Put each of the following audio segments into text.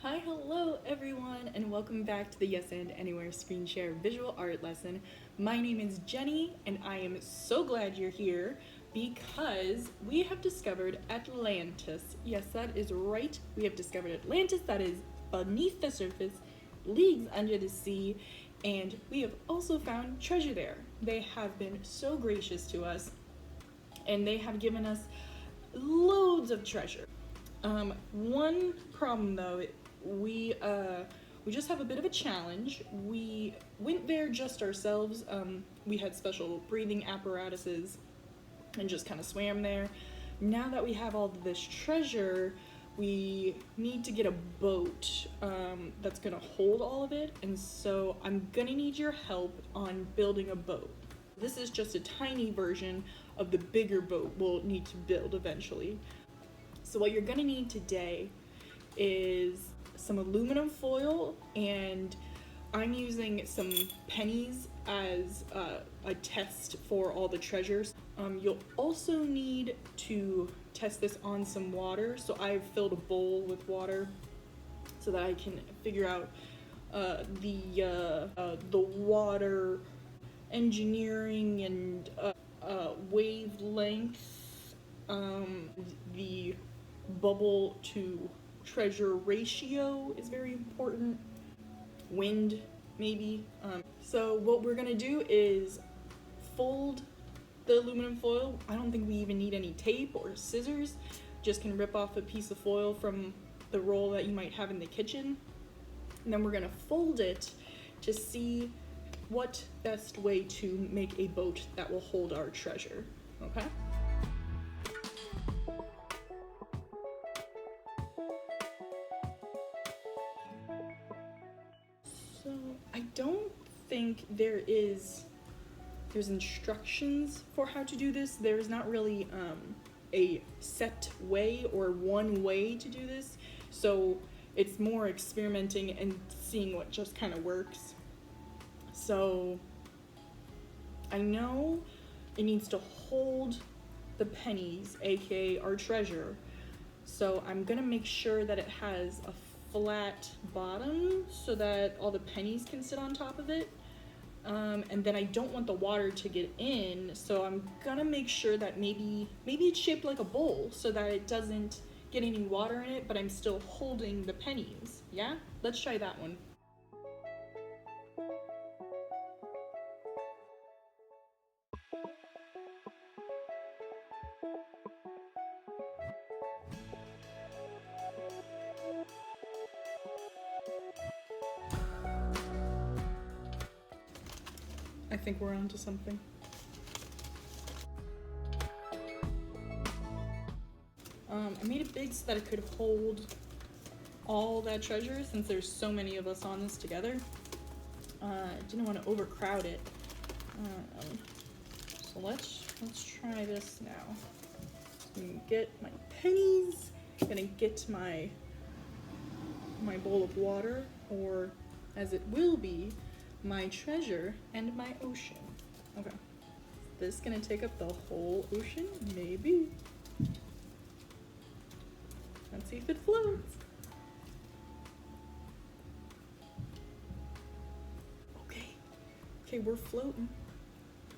Hi, hello everyone, and welcome back to the Yes and Anywhere screen share visual art lesson. My name is Jenny, and I am so glad you're here because we have discovered Atlantis. Yes, that is right. We have discovered Atlantis, that is beneath the surface, leagues under the sea, and we have also found treasure there. They have been so gracious to us, and they have given us loads of treasure. One problem though, we just have a bit of a challenge. We went there just ourselves. We had special breathing apparatuses and just kind of swam there. Now that we have all of this treasure, we need to get a boat that's gonna hold all of it, and so I'm gonna need your help on building a boat. This is just a tiny version of the bigger boat we'll need to build eventually. So what you're gonna need today is some aluminum foil, and I'm using some pennies as a test for all the treasures. You'll also need to test this on some water, so I've filled a bowl with water so that I can figure out the water engineering and wavelength, the bubble to treasure ratio is very important. Wind, maybe. So what we're gonna do is fold the aluminum foil. I don't think we even need any tape or scissors. Just can rip off a piece of foil from the roll that you might have in the kitchen. And then we're gonna fold it to see what best way to make a boat that will hold our treasure, okay? So I don't think there's instructions for how to do this. There's not really a set way or one way to do this. So it's more experimenting and seeing what just kind of works. So I know it needs to hold the pennies, aka our treasure. So I'm gonna make sure that it has a flat bottom so that all the pennies can sit on top of it. And then I don't want the water to get in, so I'm gonna make sure that maybe it's shaped like a bowl so that it doesn't get any water in it, but I'm still holding the pennies. Yeah? Let's try that one. I think we're onto something. I made it big so that it could hold all that treasure since there's so many of us on this together. I didn't want to overcrowd it. So let's try this now. So I'm gonna get my pennies, I'm gonna get my bowl of water, or as it will be, my treasure and my ocean. Okay. Is this gonna take up the whole ocean? Maybe. Let's see if it floats. Okay, we're floating.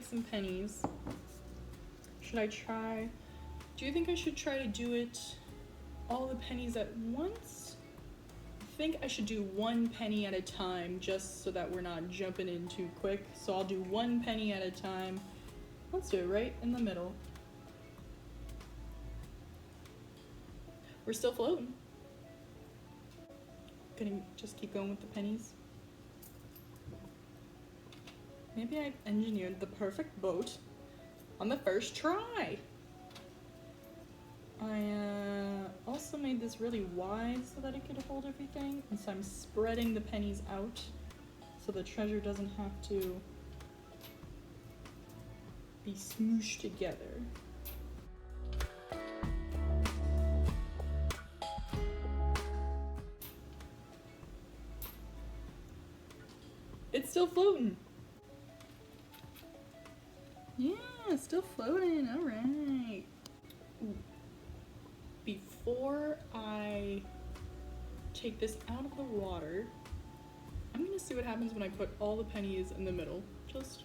Some pennies. Should I try? Do you think I should try to do it all the pennies at once? I think I should do one penny at a time just so that we're not jumping in too quick. So I'll do one penny at a time. Let's do it right in the middle. We're still floating. Gonna just keep going with the pennies. Maybe I've engineered the perfect boat on the first try. I also made this really wide so that it could hold everything, and so I'm spreading the pennies out so the treasure doesn't have to be smooshed together. It's still floating. Yeah, still floating. All right. Ooh. Before I take this out of the water. I'm gonna see what happens when I put all the pennies in the middle. Just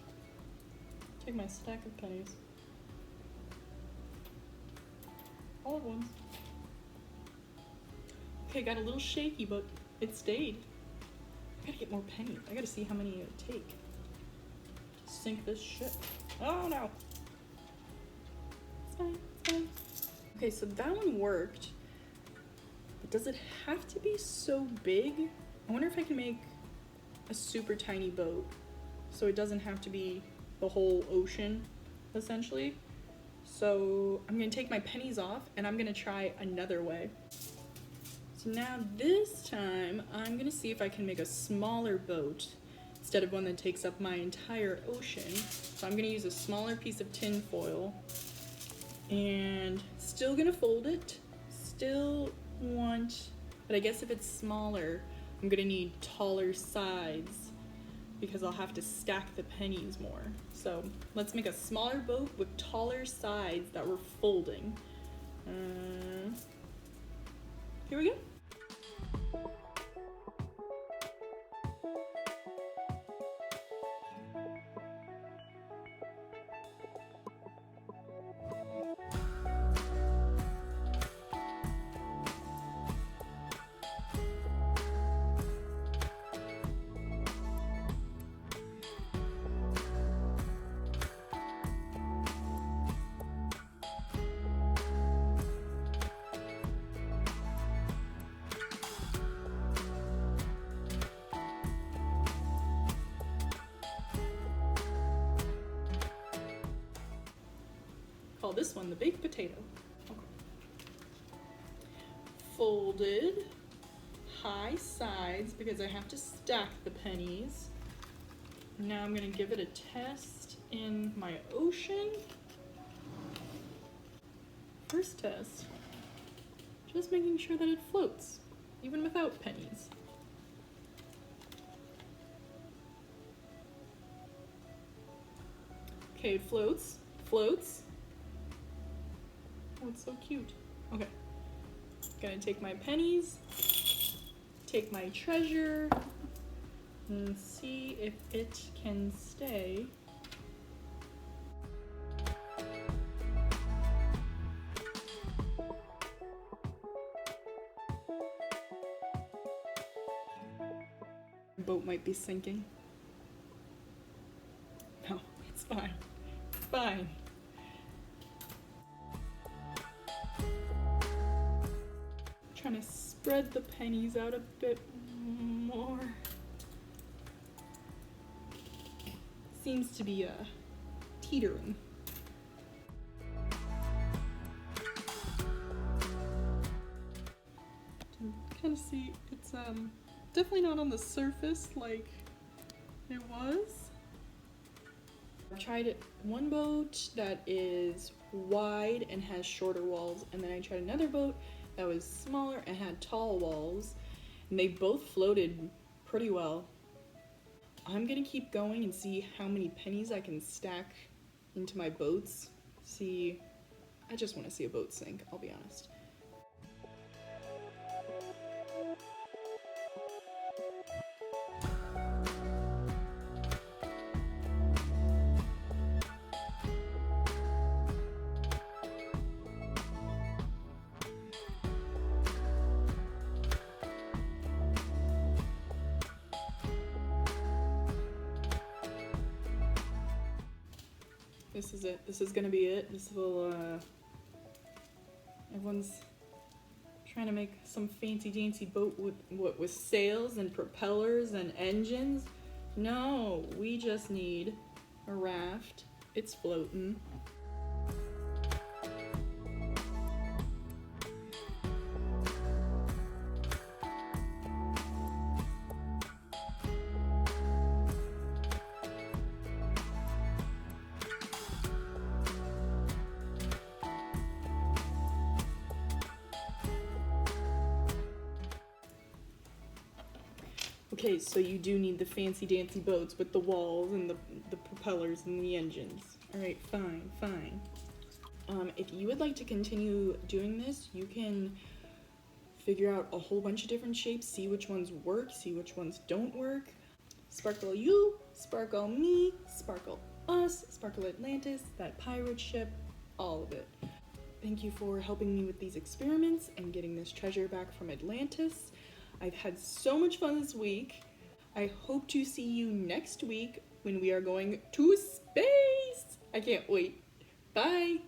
take my stack of pennies. All at once. Okay, got a little shaky, but it stayed. I gotta get more pennies. I gotta see how many it would take to sink this ship. Oh no! It's fine, it's fine. Okay, so that one worked. But does it have to be so big? I wonder if I can make a super tiny boat so it doesn't have to be the whole ocean, essentially. So I'm gonna take my pennies off and I'm gonna try another way. So now this time I'm gonna see if I can make a smaller boat instead of one that takes up my entire ocean. So I'm gonna use a smaller piece of tin foil and still gonna fold it. But I guess if it's smaller, I'm gonna need taller sides because I'll have to stack the pennies more. So let's make a smaller boat with taller sides that we're folding. Here we go. Call this one the baked potato. Okay. Folded high sides because I have to stack the pennies. Now I'm gonna give it a test in my ocean. First test, just making sure that it floats, even without pennies. Okay, it floats. Oh, it's so cute. Okay, gonna take my pennies, take my treasure, and see if it can stay. The boat might be sinking. No, it's fine. It's fine. Trying to spread the pennies out a bit more. Seems to be teetering. Kind of see it's definitely not on the surface like it was. I tried one boat that is wide and has shorter walls, and then I tried another boat that was smaller and had tall walls, and they both floated pretty well. I'm gonna keep going and see how many pennies I can stack into my boats. I just want to see a boat sink, I'll be honest. This is it. This is gonna be it. This will, everyone's trying to make some fancy dancy boat with sails and propellers and engines. No, we just need a raft. It's floating. Okay, so you do need the fancy dancy boats with the walls and the propellers and the engines. Alright, fine. If you would like to continue doing this, you can figure out a whole bunch of different shapes, see which ones work, see which ones don't work. Sparkle you, sparkle me, sparkle us, sparkle Atlantis, that pirate ship, all of it. Thank you for helping me with these experiments and getting this treasure back from Atlantis. I've had so much fun this week. I hope to see you next week when we are going to space. I can't wait. Bye.